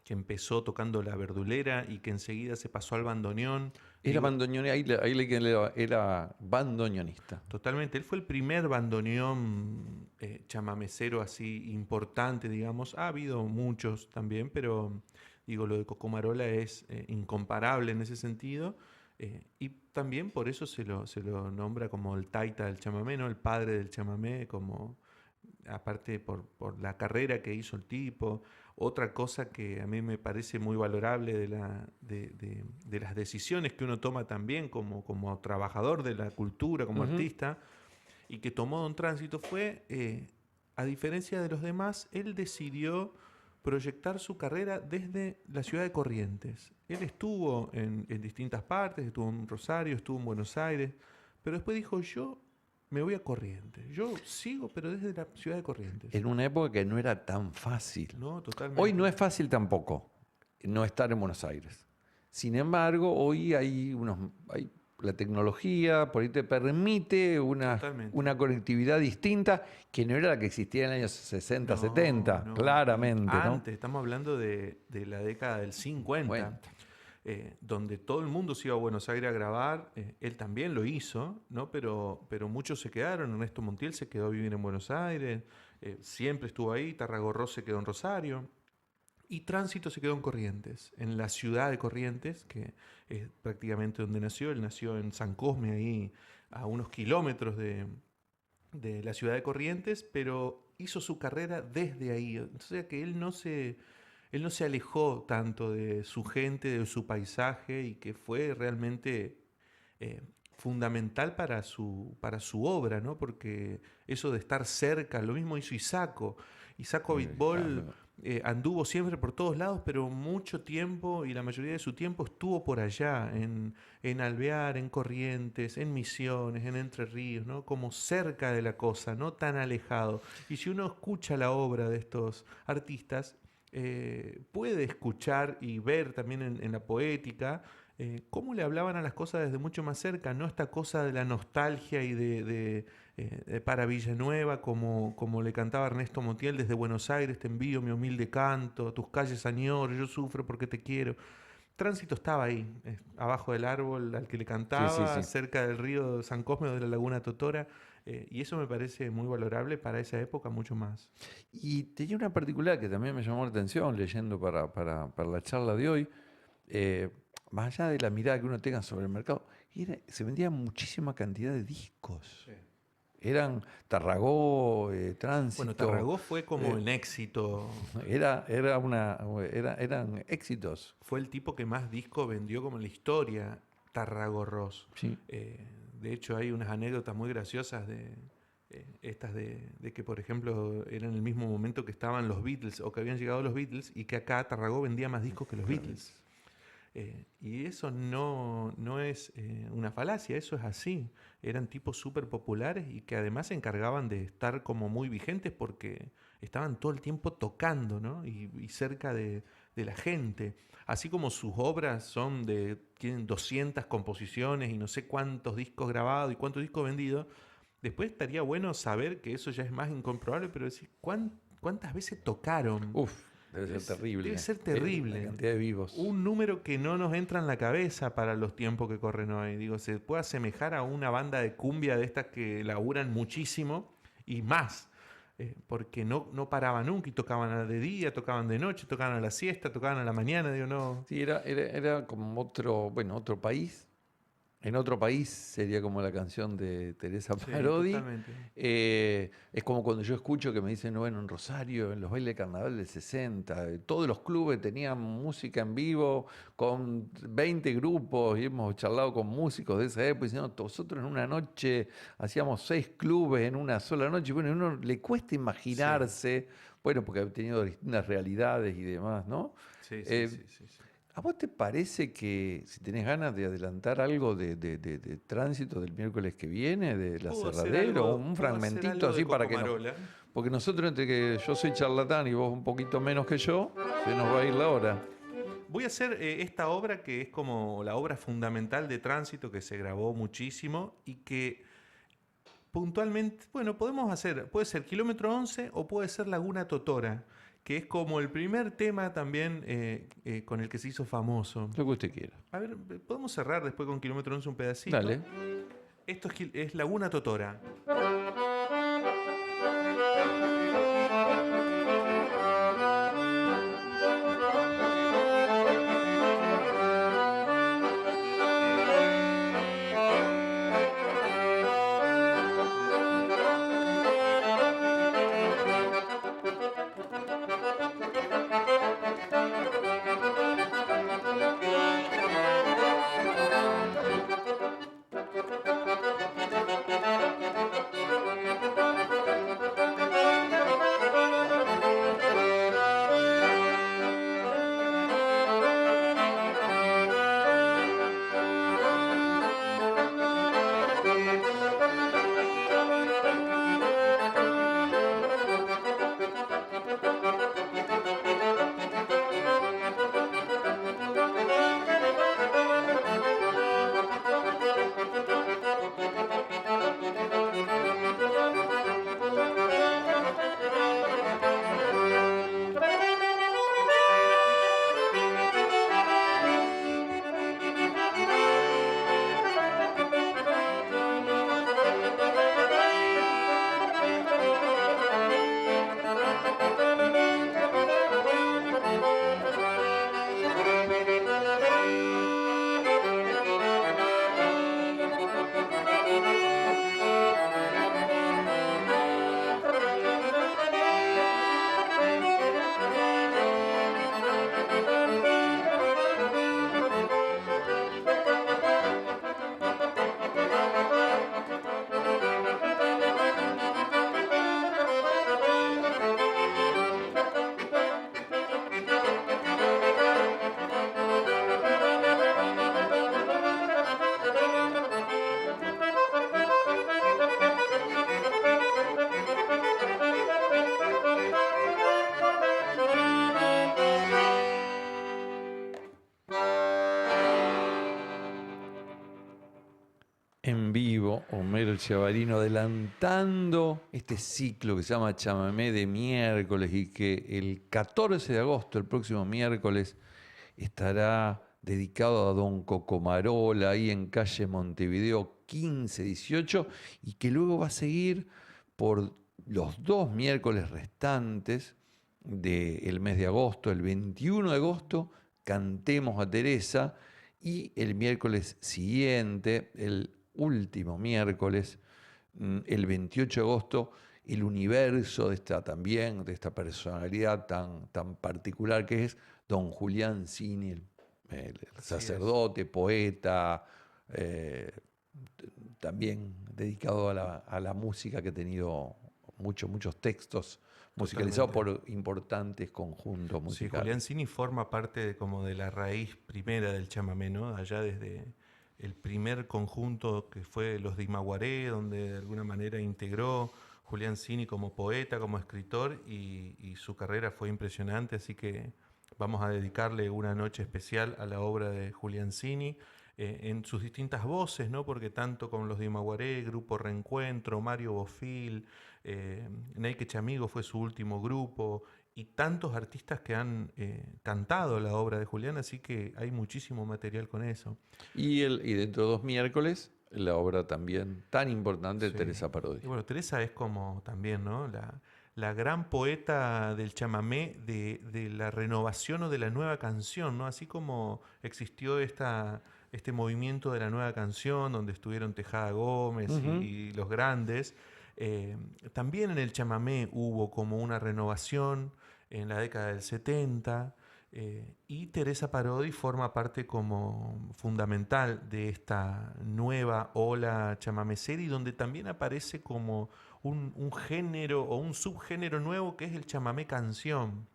que empezó tocando la verdulera y que enseguida se pasó al bandoneón.
Era bandoneón, ahí leí que era bandoneonista.
Totalmente, él fue el primer bandoneón chamamecero así importante, digamos. Ha habido muchos también, pero digo, lo de Cocomarola es incomparable en ese sentido. Y también por eso se lo nombra como el taita del chamamé, ¿no? El padre del chamamé, como aparte por la carrera que hizo el tipo. Otra cosa que a mí me parece muy valorable de las decisiones que uno toma también como trabajador de la cultura, como artista, y que tomó don Tránsito fue, a diferencia de los demás, él decidió proyectar su carrera desde la ciudad de Corrientes. Él estuvo en distintas partes, estuvo en Rosario, estuvo en Buenos Aires, pero después dijo, yo me voy a Corrientes. Yo sigo, pero desde la ciudad de Corrientes.
En una época que no era tan fácil.
No, totalmente.
Hoy no es fácil tampoco no estar en Buenos Aires. Sin embargo, hoy la tecnología por ahí te permite una conectividad distinta que no era la que existía en los años 60, 70, claramente.
Antes, estamos hablando de la década del 50. donde todo el mundo se iba a Buenos Aires a grabar. Él también lo hizo, ¿no? Pero muchos se quedaron. Ernesto Montiel se quedó a vivir en Buenos Aires, siempre estuvo ahí. Tarragorros se quedó en Rosario. Y Tránsito se quedó en Corrientes, en la ciudad de Corrientes, que es prácticamente donde nació. Él nació en San Cosme, ahí a unos kilómetros de la ciudad de Corrientes, pero hizo su carrera desde ahí. O sea que él no se alejó tanto de su gente, de su paisaje, y que fue realmente fundamental para su obra, ¿no? Porque eso de estar cerca, lo mismo hizo Isaco. Isaco Abitbol anduvo siempre por todos lados, pero mucho tiempo y la mayoría de su tiempo estuvo por allá, en Alvear, en Corrientes, en Misiones, en Entre Ríos, ¿no? Como cerca de la cosa, no tan alejado. Y si uno escucha la obra de estos artistas, puede escuchar y ver también en la poética cómo le hablaban a las cosas desde mucho más cerca, no esta cosa de la nostalgia y de para Villanueva, como le cantaba Ernesto Montiel desde Buenos Aires: te envío mi humilde canto, tus calles añoro, yo sufro porque te quiero. Tránsito estaba ahí, abajo del árbol al que le cantaba, cerca del río San Cosme o de la laguna Totora, y eso me parece muy valorable para esa época, mucho más.
Y tenía una particular que también me llamó la atención leyendo para la charla de hoy, más allá de la mirada que uno tenga sobre el mercado, se vendía muchísima cantidad de discos.
Sí.
Eran Tarragó, Tránsito.
Bueno, Tarragó fue como un éxito.
Eran éxitos.
Fue el tipo que más discos vendió como en la historia, Tarragorros.
Sí.
De hecho, hay unas anécdotas muy graciosas de que, por ejemplo, era en el mismo momento que estaban los Beatles o que habían llegado los Beatles, y que acá Tarragó vendía más discos que los Beatles. Y eso no es una falacia, eso es así. Eran tipos súper populares y que además se encargaban de estar como muy vigentes porque estaban todo el tiempo tocando, ¿no? Y cerca de la gente. Así como sus obras tienen 200 composiciones y no sé cuántos discos grabados y cuántos discos vendidos. Después estaría bueno saber, que eso ya es más incomprobable, pero decir cuántas veces tocaron.
Debe ser terrible.
Debe ser terrible.
La cantidad de vivos.
Un número que no nos entra en la cabeza para los tiempos que corren hoy. Digo, se puede asemejar a una banda de cumbia de estas que laburan muchísimo y más. Porque no paraban nunca y tocaban de día, tocaban de noche, tocaban a la siesta, tocaban a la mañana. Digo, no.
Sí, era como otro país. En otro país sería como la canción de Teresa Parodi. Es como cuando yo escucho que me dicen, bueno, en Rosario, en los bailes de carnaval del 60, todos los clubes tenían música en vivo con 20 grupos y hemos charlado con músicos de esa época diciendo, nosotros en una noche hacíamos 6 clubes en una sola noche. Bueno, a uno le cuesta imaginarse, bueno, porque ha tenido distintas realidades y demás, ¿no?
Sí.
¿A vos te parece que si tenés ganas de adelantar algo de Tránsito del miércoles que viene, de La Cerradero, un fragmentito así para que no? Porque nosotros, entre que yo soy charlatán y vos un poquito menos que yo, se nos va a ir la hora.
Voy a hacer esta obra que es como la obra fundamental de Tránsito, que se grabó muchísimo y que puntualmente, bueno, puede ser Kilómetro 11 o puede ser Laguna Totora, que es como el primer tema también con el que se hizo famoso.
Lo que usted quiera.
A ver, podemos cerrar después con Kilómetro 11 un pedacito.
Dale.
Esto es Laguna Totora.
En vivo, Homero Chiavarino adelantando este ciclo que se llama Chamamé de miércoles y que el 14 de agosto, el próximo miércoles, estará dedicado a Don Cocomarola ahí en calle Montevideo 1518 y que luego va a seguir por los 2 miércoles restantes del mes de agosto. El 21 de agosto cantemos a Teresa y el miércoles siguiente, el último miércoles, el 28 de agosto, el universo de esta personalidad tan particular que es don Julián Cini, el sacerdote, poeta, también dedicado a la música, que ha tenido muchos textos musicalizados por importantes conjuntos
Sí,
musicales.
Julián Cini forma parte como de la raíz primera del chamamé, ¿no? Allá desde el primer conjunto que fue los de Imaguaré, donde de alguna manera integró Julián Cini como poeta, como escritor, y su carrera fue impresionante, así que vamos a dedicarle una noche especial a la obra de Julián Cini, en sus distintas voces, ¿no? Porque tanto con los de Imaguaré, Grupo Reencuentro, Mario Bofil, Neike Chamigo fue su último grupo, y tantos artistas que han cantado la obra de Julián, así que hay muchísimo material con eso.
Y dentro de 2 miércoles, la obra también tan importante de
Sí.
Teresa Parodi.
Y bueno, Teresa es como también, ¿no? La gran poeta del chamamé, de la renovación o de la nueva canción, ¿no? Así como existió este movimiento de la nueva canción, donde estuvieron Tejada Gómez y los grandes, también en el chamamé hubo como una renovación en la década del 70, y Teresa Parodi forma parte como fundamental de esta nueva ola chamamecera, y donde también aparece como un género o un subgénero nuevo que es el chamamé canción,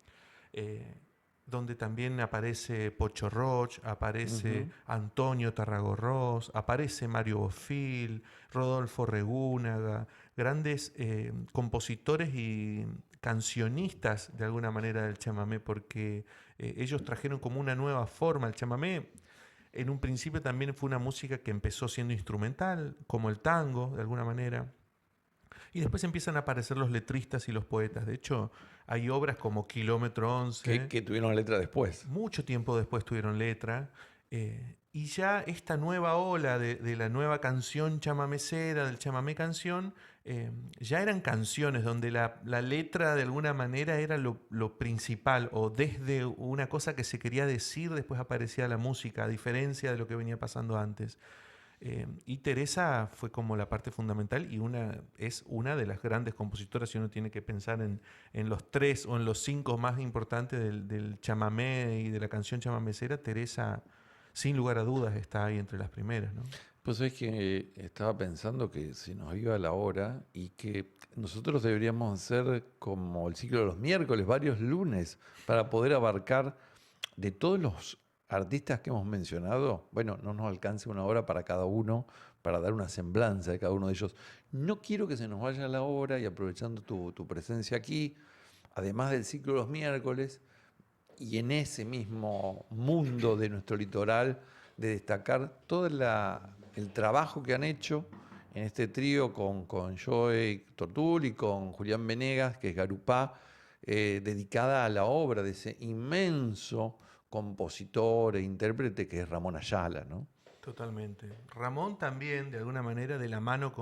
donde también aparece Pocho Roch, aparece Antonio Tarragorros, aparece Mario Bofil, Rodolfo Regúnaga, grandes compositores y cancionistas de alguna manera del chamamé, porque ellos trajeron como una nueva forma. El chamamé en un principio también fue una música que empezó siendo instrumental, como el tango de alguna manera, y después empiezan a aparecer los letristas y los poetas. De hecho, hay obras como Kilómetro 11,
Que tuvieron letra después.
mucho tiempo después tuvieron letra, y ya esta nueva ola de la nueva canción chamamecera, del chamamé canción, ya eran canciones donde la letra de alguna manera era lo principal, o desde una cosa que se quería decir, después aparecía la música, a diferencia de lo que venía pasando antes. Y Teresa fue como la parte fundamental, y es una de las grandes compositoras. Si uno tiene que pensar en los 3 o en los 5 más importantes del chamamé y de la canción chamamecera, Teresa, sin lugar a dudas, está ahí entre las primeras, ¿no?
Pues es que estaba pensando que se nos iba la hora y que nosotros deberíamos hacer como el ciclo de los miércoles, varios lunes, para poder abarcar de todos los artistas que hemos mencionado. Bueno, no nos alcance una hora para cada uno, para dar una semblanza de cada uno de ellos. No quiero que se nos vaya la hora, y aprovechando tu presencia aquí, además del ciclo de los miércoles, y en ese mismo mundo de nuestro litoral, de destacar todo el trabajo que han hecho en este trío con Joey Tortul y con Julián Venegas, que es Garupá, dedicada a la obra de ese inmenso compositor e intérprete que es Ramón Ayala, ¿no?
Totalmente. Ramón también, de alguna manera, de la mano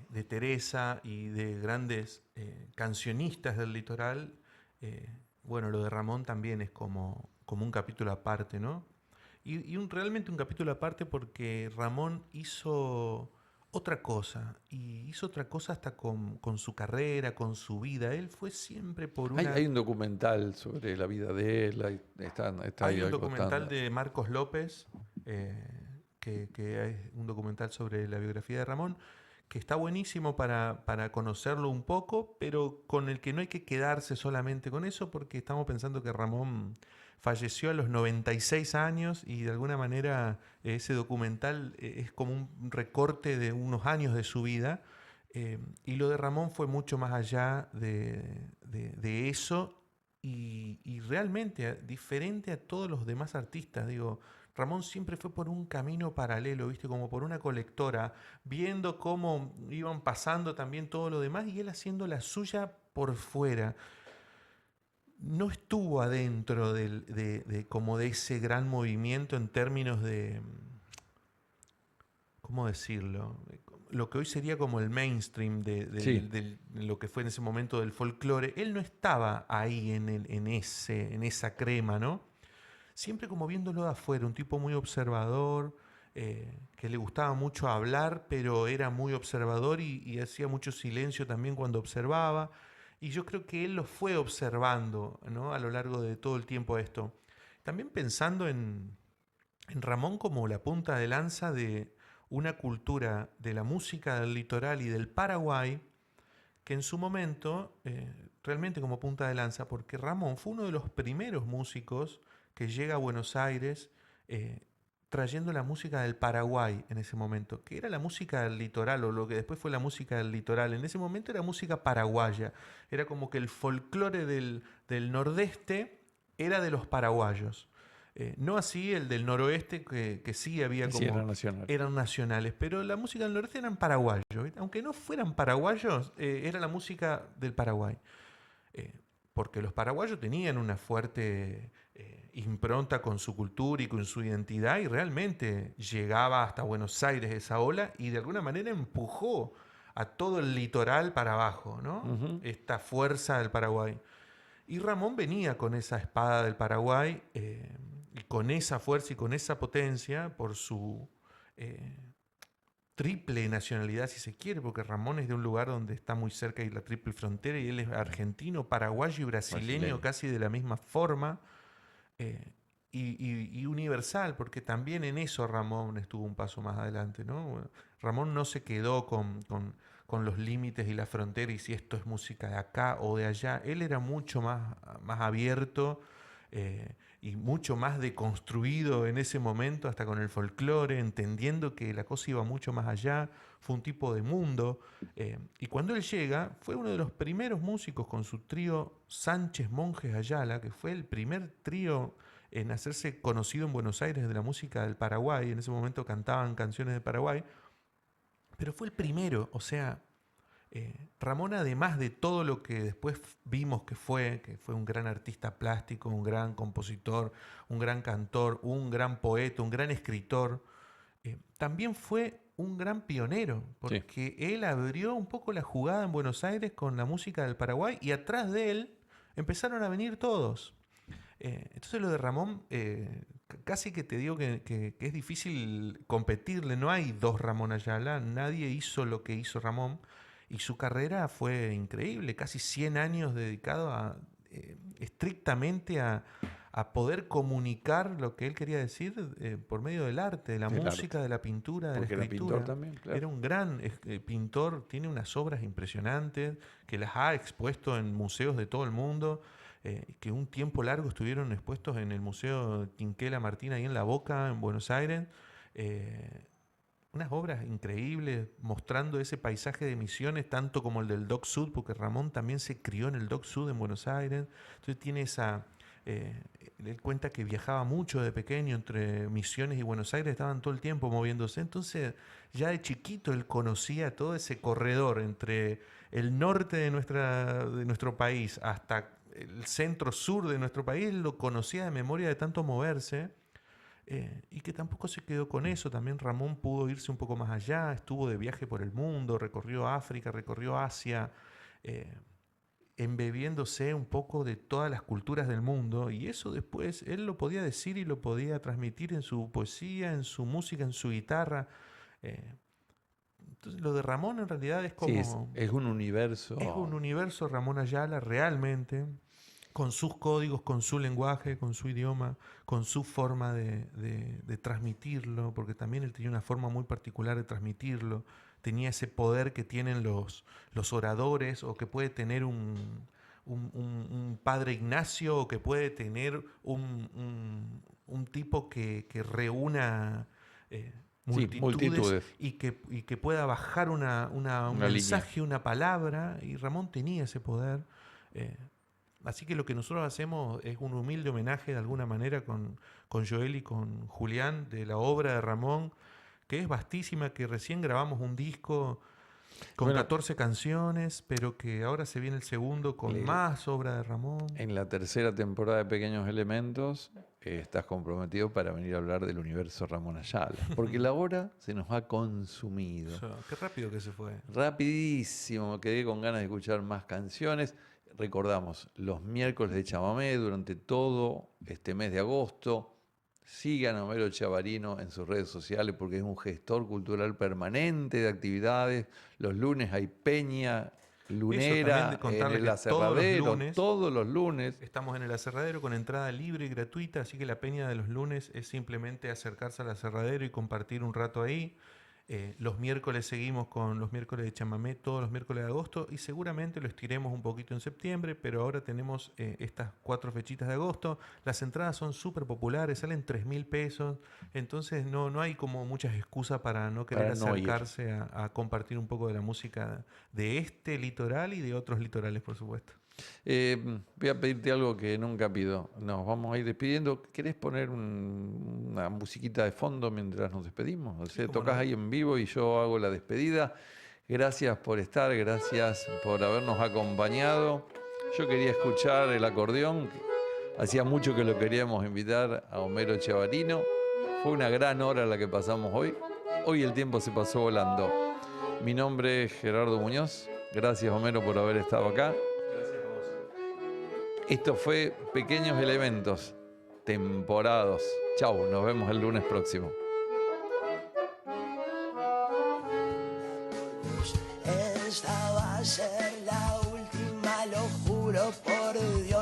de Teresa y de grandes cancionistas del litoral. Bueno, lo de Ramón también es como un capítulo aparte, ¿no? Y realmente un capítulo aparte, porque Ramón hizo otra cosa, y hizo otra cosa hasta con su carrera, con su vida. Él fue siempre por una...
Hay un documental sobre la vida de él, está
Hay
ahí
un
al
documental
costado.
de Marcos López, que es un documental sobre la biografía de Ramón, que está buenísimo para conocerlo un poco, pero con el que no hay que quedarse solamente con eso, porque estamos pensando que Ramón falleció a los 96 años, y de alguna manera ese documental es como un recorte de unos años de su vida, y lo de Ramón fue mucho más allá de eso, y realmente diferente a todos los demás artistas. Digo, Ramón siempre fue por un camino paralelo, ¿viste? Como por una colectora, viendo cómo iban pasando también todo lo demás y él haciendo la suya por fuera. No estuvo adentro como de ese gran movimiento en términos de, ¿cómo decirlo? Lo que hoy sería como el mainstream
Sí.
de lo que fue en ese momento del folclore. Él no estaba ahí en esa crema, ¿no? Siempre como viéndolo de afuera, un tipo muy observador, que le gustaba mucho hablar, pero era muy observador y hacía mucho silencio también cuando observaba. Y yo creo que él lo fue observando, ¿no? A lo largo de todo el tiempo esto. También pensando en Ramón como la punta de lanza de una cultura de la música del litoral y del Paraguay, que en su momento, realmente como punta de lanza, porque Ramón fue uno de los primeros músicos que llega a Buenos Aires trayendo la música del Paraguay en ese momento, que era la música del litoral, o lo que después fue la música del litoral. En ese momento era música paraguaya, era como que el folclore del nordeste era de los paraguayos. No así el del noroeste, que sí había como...
Sí, era nacional.
Eran nacionales, pero la música del noreste eran paraguayos. ¿Viste? Aunque no fueran paraguayos, era la música del Paraguay. Porque los paraguayos tenían una fuerte impronta con su cultura y con su identidad y realmente llegaba hasta Buenos Aires esa ola y de alguna manera empujó a todo el litoral para abajo, ¿no?
Ujú.
Esta fuerza del Paraguay. Y Ramón venía con esa espada del Paraguay y con esa fuerza y con esa potencia por su triple nacionalidad, si se quiere, porque Ramón es de un lugar donde está muy cerca de la triple frontera y él es argentino, paraguayo y brasileño casi de la misma forma. Y universal, porque también en eso Ramón estuvo un paso más adelante, ¿no? Ramón no se quedó con los límites y la frontera y si esto es música de acá o de allá. Él era mucho más abierto y mucho más deconstruido en ese momento, hasta con el folclore, entendiendo que la cosa iba mucho más allá. Fue un tipo de mundo. Y cuando él llega, fue uno de los primeros músicos con su trío Sánchez Monjes Ayala, que fue el primer trío en hacerse conocido en Buenos Aires de la música del Paraguay. En ese momento cantaban canciones de Paraguay. Pero fue el primero, o sea, Ramón, además de todo lo que después vimos que fue un gran artista plástico, un gran compositor, un gran cantor, un gran poeta, un gran escritor, también fue un gran pionero, porque él abrió un poco la jugada en Buenos Aires con la música del Paraguay y atrás de él empezaron a venir todos. Entonces lo de Ramón, casi que te digo que es difícil competirle, no hay dos Ramón Ayala, nadie hizo lo que hizo Ramón y su carrera fue increíble, casi 100 años dedicado estrictamente a poder comunicar lo que él quería decir por medio del arte, de la música, de la pintura, de la escritura.
Porque era pintor también, claro.
Era un gran pintor, tiene unas obras impresionantes que las ha expuesto en museos de todo el mundo. Que un tiempo largo estuvieron expuestos en el Museo Quinquela Martín, ahí en La Boca, en Buenos Aires. Unas obras increíbles mostrando ese paisaje de Misiones, tanto como el del Dock Sud, porque Ramón también se crió en el Dock Sud en Buenos Aires. Entonces tiene esa... él cuenta que viajaba mucho de pequeño entre Misiones y Buenos Aires, estaban todo el tiempo moviéndose. Entonces ya de chiquito él conocía todo ese corredor entre el norte de nuestro país hasta el centro-sur de nuestro país, lo conocía de memoria de tanto moverse, y que tampoco se quedó con eso. También Ramón pudo irse un poco más allá, estuvo de viaje por el mundo, recorrió África, recorrió Asia, embebiéndose un poco de todas las culturas del mundo, y eso después él lo podía decir y lo podía transmitir en su poesía, en su música, en su guitarra. Entonces lo de Ramón en realidad es como...
Sí, es un universo.
Es un universo Ramón Ayala realmente, con sus códigos, con su lenguaje, con su idioma, con su forma de transmitirlo, porque también él tenía una forma muy particular de transmitirlo. Tenía ese poder que tienen los oradores, o que puede tener un padre Ignacio, o que puede tener un tipo que reúna... multitudes. Y que pueda bajar un mensaje, una palabra, y Ramón tenía ese poder. Así que lo que nosotros hacemos es un humilde homenaje de alguna manera con Joel y con Julián de la obra de Ramón, que es vastísima, que recién grabamos un disco con 14 canciones, pero que ahora se viene el segundo con más obra de Ramón.
En la tercera temporada de Pequeños Elementos estás comprometido para venir a hablar del universo Ramón Ayala, porque la hora se nos ha consumido.
O sea, qué rápido que se fue.
Rapidísimo, me quedé con ganas de escuchar más canciones. Recordamos, los miércoles de chamamé durante todo este mes de agosto. Sigan a Homero Chavarino en sus redes sociales porque es un gestor cultural permanente de actividades. Los lunes hay peña lunera en el Aserradero, todos los lunes.
Estamos en el Aserradero con entrada libre y gratuita, así que la peña de los lunes es simplemente acercarse al Aserradero y compartir un rato ahí. Los miércoles seguimos con los miércoles de chamamé, todos los miércoles de agosto, y seguramente lo estiremos un poquito en septiembre, pero ahora tenemos estas 4 fechitas de agosto. Las entradas son súper populares, salen 3.000 pesos, entonces no hay como muchas excusas para no querer acercarse a compartir un poco de la música de este litoral y de otros litorales, por supuesto.
Voy a pedirte algo que nunca pido. Nos vamos a ir despidiendo. ¿Querés poner una musiquita de fondo mientras nos despedimos? O sea, tocas ahí en vivo y yo hago la despedida. Gracias por estar, gracias por habernos acompañado. Yo quería escuchar el acordeón. Hacía mucho que lo queríamos invitar a Homero Chavarino. Fue una gran hora la que pasamos hoy. Hoy el tiempo se pasó volando. Mi nombre es Gerardo Muñoz. Gracias, Homero, por haber estado acá. Esto fue Pequeños Elementos, temporados. Chau, nos vemos el lunes próximo.
Esta va a ser la última, lo juro por Dios.